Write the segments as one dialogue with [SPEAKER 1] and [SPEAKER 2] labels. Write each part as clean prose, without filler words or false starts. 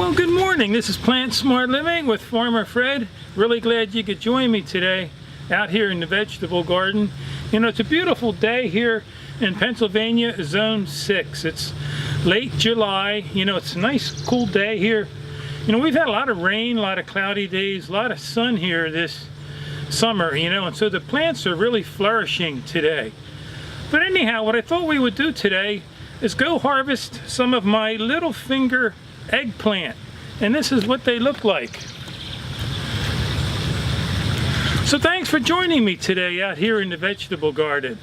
[SPEAKER 1] Well, good morning. This is Plant Smart Living with Farmer Fred. Really glad you could join me today out here in the vegetable garden. You know, it's a beautiful day here in Pennsylvania, Zone 6. It's late July. You know, it's a nice cool day here. You know, we've had a lot of rain, a lot of cloudy days, a lot of sun here this summer, you know, and so the plants are really flourishing today. But anyhow, what I thought we would do today is go harvest some of my little finger eggplant, and this is what they look like. So thanks for joining me today out here in the vegetable garden.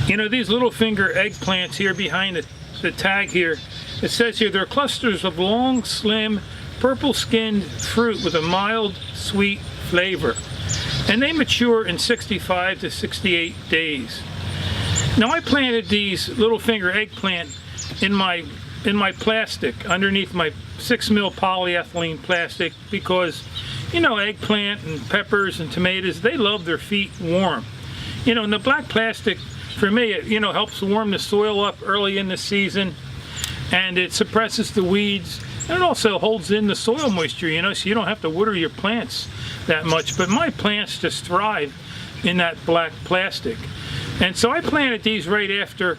[SPEAKER 1] You know, these little finger eggplants here behind the tag here, it says here they're clusters of long, slim, purple-skinned fruit with a mild, sweet flavor. And they mature in 65 to 68 days. Now, I planted these little finger eggplant in my plastic, underneath my 6 mil polyethylene plastic, because, you know, eggplant and peppers and tomatoes, they love their feet warm. You know, and the black plastic, for me, it, you know, helps warm the soil up early in the season, and it suppresses the weeds, and it also holds in the soil moisture, you know, so you don't have to water your plants that much. But my plants just thrive in that black plastic. And so I planted these right after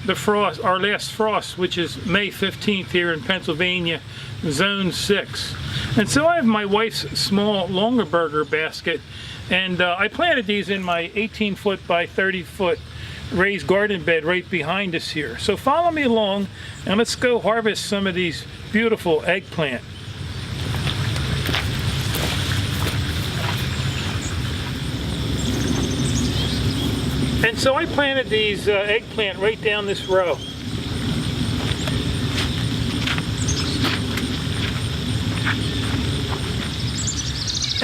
[SPEAKER 1] the frost, our last frost, which is May 15th here in Pennsylvania, Zone 6. And so I have my wife's small Longaberger basket, and I planted these in my 18-foot by 30-foot raised garden bed right behind us here. So follow me along and let's go harvest some of these beautiful eggplant. And so I planted these eggplant right down this row.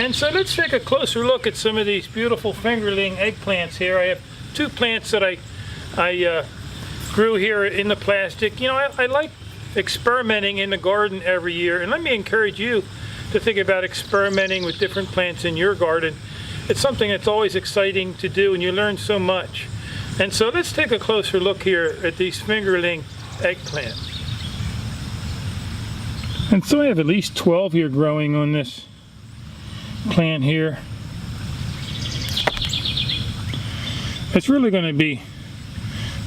[SPEAKER 1] And so let's take a closer look at some of these beautiful fingerling eggplants here. I have two plants that I grew here in the plastic. You know, I like experimenting in the garden every year, and let me encourage you to think about experimenting with different plants in your garden. It's something that's always exciting to do, and you learn so much. And so let's take a closer look here at these fingerling eggplant. And so I have at least 12 here growing on this plant here. It's really going to be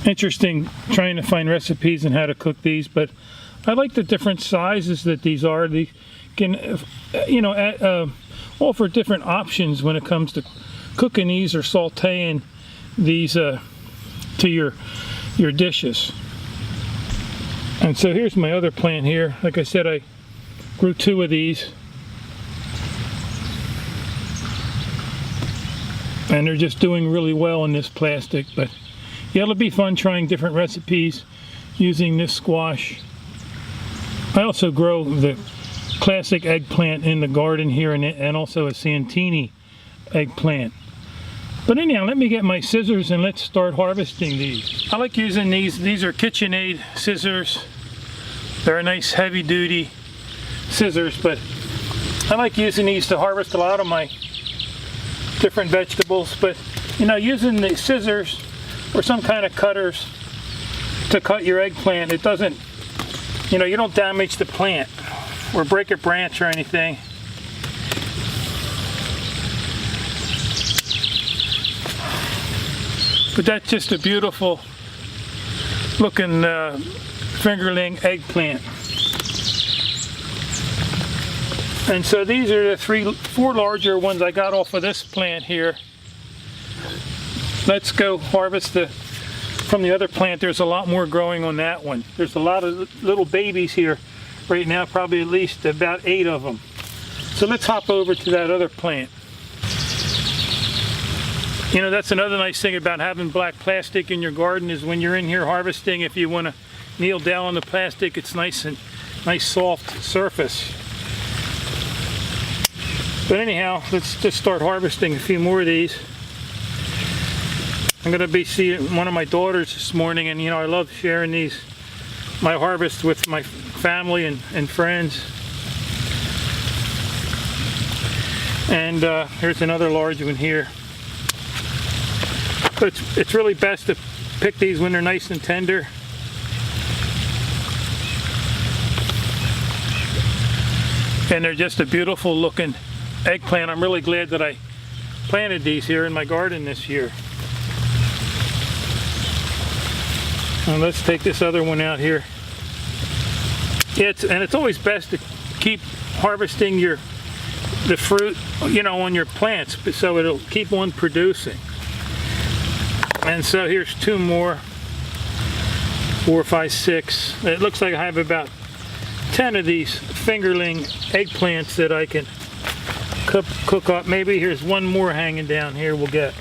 [SPEAKER 1] interesting trying to find recipes and how to cook these, but I like the different sizes that these are. They can, you know, offer different options when it comes to cooking these or sauteing these to your dishes. And so here's my other plant here. Like I said, I grew 2 of these. And they're just doing really well in this plastic. But yeah, it'll be fun trying different recipes using this squash. I also grow the classic eggplant in the garden here, and also a Santini eggplant. But anyhow, let me get my scissors and let's start harvesting these. I like using these. These are KitchenAid scissors. They're a nice heavy-duty scissors, but I like using these to harvest a lot of my different vegetables. But you know, using the scissors or some kind of cutters to cut your eggplant, it doesn't, you know, you don't damage the plant or break a branch or anything. But that's just a beautiful looking fingerling eggplant. And so these are the 4 larger ones I got off of this plant here. Let's go harvest from the other plant. There's a lot more growing on that one. There's a lot of little babies here right now, probably at least about 8 of them. So let's hop over to that other plant. You know, that's another nice thing about having black plastic in your garden, is when you're in here harvesting, if you want to kneel down on the plastic, it's nice soft surface. But anyhow, let's just start harvesting a few more of these. I'm going to be seeing one of my daughters this morning, and you know, I love sharing my harvest with my family and friends. And here's another large one here. But it's really best to pick these when they're nice and tender. And they're just a beautiful looking eggplant. I'm really glad that I planted these here in my garden this year. And let's take this other one out here. It's always best to keep harvesting the fruit, you know, on your plants, so it'll keep on producing. And so here's 2 more, 4, 5, 6. It looks like I have about 10 of these fingerling eggplants that I can cook up. Maybe here's 1 more hanging down here we'll get.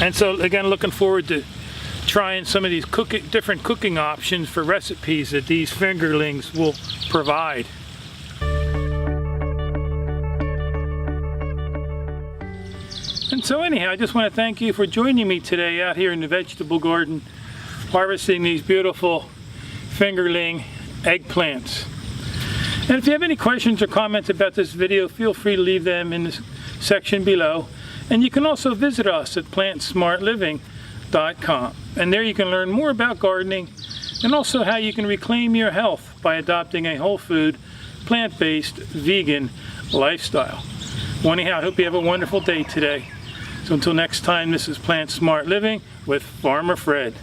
[SPEAKER 1] And so again, looking forward to trying some of these different cooking options for recipes that these fingerlings will provide. And so anyhow, I just want to thank you for joining me today out here in the vegetable garden, harvesting these beautiful fingerling eggplants. And if you have any questions or comments about this video, feel free to leave them in the section below. And you can also visit us at plantsmartliving.com. And there you can learn more about gardening, and also how you can reclaim your health by adopting a whole food, plant-based, vegan lifestyle. Well, anyhow, I hope you have a wonderful day today. So until next time, this is Plant Smart Living with Farmer Fred.